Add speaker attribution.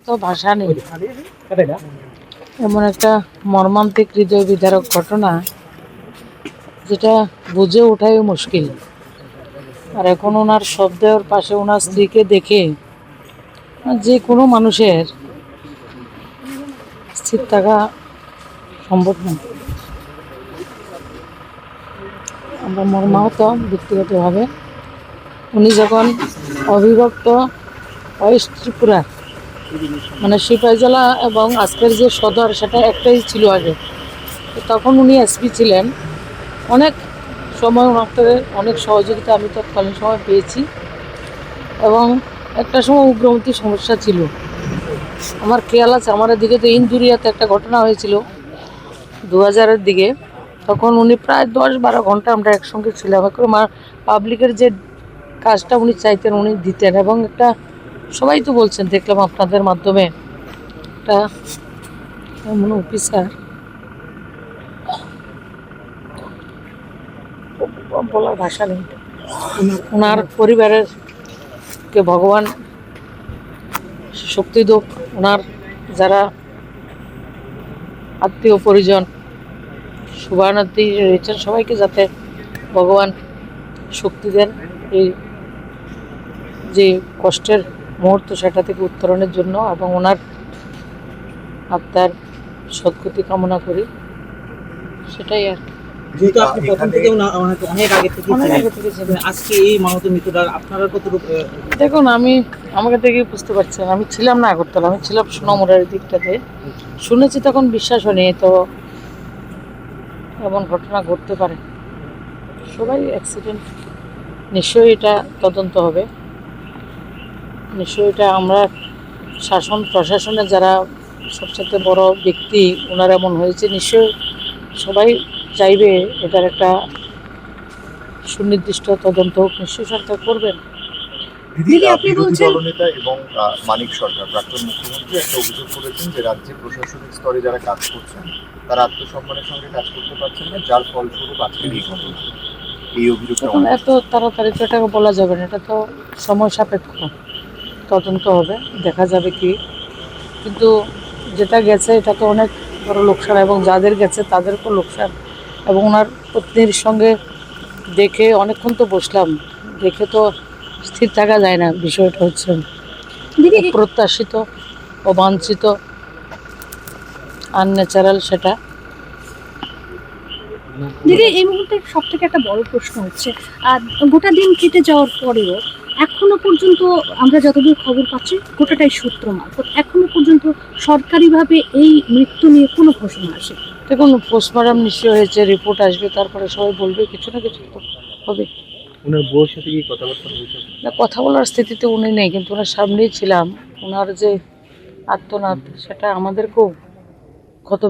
Speaker 1: তো ভাষা নেই। এমন একটা মর্মান্তিক হৃদয় বিদারক ঘটনা যেটা বুঝে ওঠাই মুশকিল। আর এখন ওনার শব্দের পাশে ওনার স্ত্রীকে দেখে যে কোনো মানুষের স্থির থাকা সম্ভব না। আমরা মর্মাহত ব্যক্তিগতভাবে। উনি যখন অবিভক্ত ওয়েস্ট ত্রিপুরা মানে সিপাহীজলা এবং আজকের যে সদর সেটা একটাই ছিল আগে, তো তখন উনি এসপি ছিলেন। অনেক সময় ওনার থেকে অনেক সহযোগিতা আমি তৎকালীন সময় পেয়েছি এবং একটা সময় উগ্রমতী সমস্যা ছিল। আমার খেয়াল আছে আমার দিকে তো ইন্দুরিয়াতে একটা ঘটনা হয়েছিল 2000-এর দিকে। তখন উনি প্রায় 10-12 ঘন্টা আমরা একসঙ্গে ছিলাম। আমার পাবলিকের যে কাজটা উনি চাইতেন উনি দিতেন এবং একটা সবাই তো বলছেন দেখলাম আপনাদের মাধ্যমে একটা এমন অফিসার বলার ভাষা নেই। ওনার পরিবারের কে ভগবান শক্তি দোক, ওনার যারা আত্মীয় পরিজন শুভানুদ্ধি রয়েছেন সবাইকে যাতে ভগবান শক্তি দেন এই যে কষ্টের মুহূর্ত সেটা থেকে উত্তরণের জন্য, এবং ওনার আত্মার সদ্গতি কামনা করি, সেটাই আর কি।
Speaker 2: যেহেতু আপনি প্রথম থেকে অনেক আগে থেকে আজকে এই মানবতার মৃত্যুটা আপনারা কতটুকু?
Speaker 1: দেখুন, আমাকে দেখে বুঝতে পারছেন আমি ছিলাম না আগরতলা, আমি ছিলাম সোনামুড়ার দিকটাতে। শুনেছি তখন বিশ্বাস হয়নি তো এমন ঘটনা ঘটতে পারে। সবাই অ্যাক্সিডেন্ট, নিশ্চয়ই এটা তদন্ত হবে। নিশ্চয়ই এটা আমরা শাসন প্রশাসনের যারা সবচেয়ে বড় ব্যক্তি ওনার এমন হয়েছে, নিশ্চয়ই সবাই চাইবে এটার একটা সুনির্দিষ্ট তদন্ত হোক, নিশ্চয়ই সরকার করবেন।
Speaker 3: দিদি, আপনি বলছেন দলনেতা এবং মানিক সরকার প্রাক্তন মুখ্যমন্ত্রী একটা অভিযোগ করেছেন যে রাজ্যে প্রশাসনিক স্তরে যারা কাজ করছেন তারা আত্মসম্মানের সঙ্গে কাজ করতে পারছেন না, যার ফলস্বরূপ আজকের এই ঘটনা। এই অভিযোগটা
Speaker 1: এত তাড়াতাড়ি তো এটাকে বলা যাবে না, এটা তো সময় সাপেক্ষ। তদন্ত হবে, দেখা যাবে কি। কিন্তু যেটা গেছে এটা তো অনেক বড় লোকসান, এবং যাদের গেছে তাদেরকেও লোকসান। এবং ওনার পত্নীর সঙ্গে দেখে অনেকক্ষণ তো বসলাম, দেখে তো স্থির থাকা যায় না। বিষয়টা হচ্ছে অপ্রত্যাশিত, অবাঞ্ছিত, আনন্যাচারাল সেটা।
Speaker 4: দিদি, এই মুহূর্তে সব থেকে একটা বড় প্রশ্ন হচ্ছে, গোটা দিন কেটে যাওয়ার পরেও এখনো পর্যন্ত আমরা যতদূর খবর পাচ্ছি গোটাটাই সূত্র মারফত, এখনো পর্যন্ত সরকারিভাবে এই মৃত্যু নিয়ে কোনো ঘোষণা আসে।
Speaker 1: দেখুন, পোস্টমর্টম নিশ্চয় হয়েছে, রিপোর্ট আসবে, তারপরে সবাই বলবে, কিছু না কিছু তো হবে।
Speaker 2: ওনার বউয়ের সাথে কি কথাবার্তা বলছেন?
Speaker 1: না, কথা বলার স্থিতিতে উনি নেই, কিন্তু ওনার সামনেই ছিলাম। ওনার যে আত্মনাদ সেটা আমাদেরকেও কত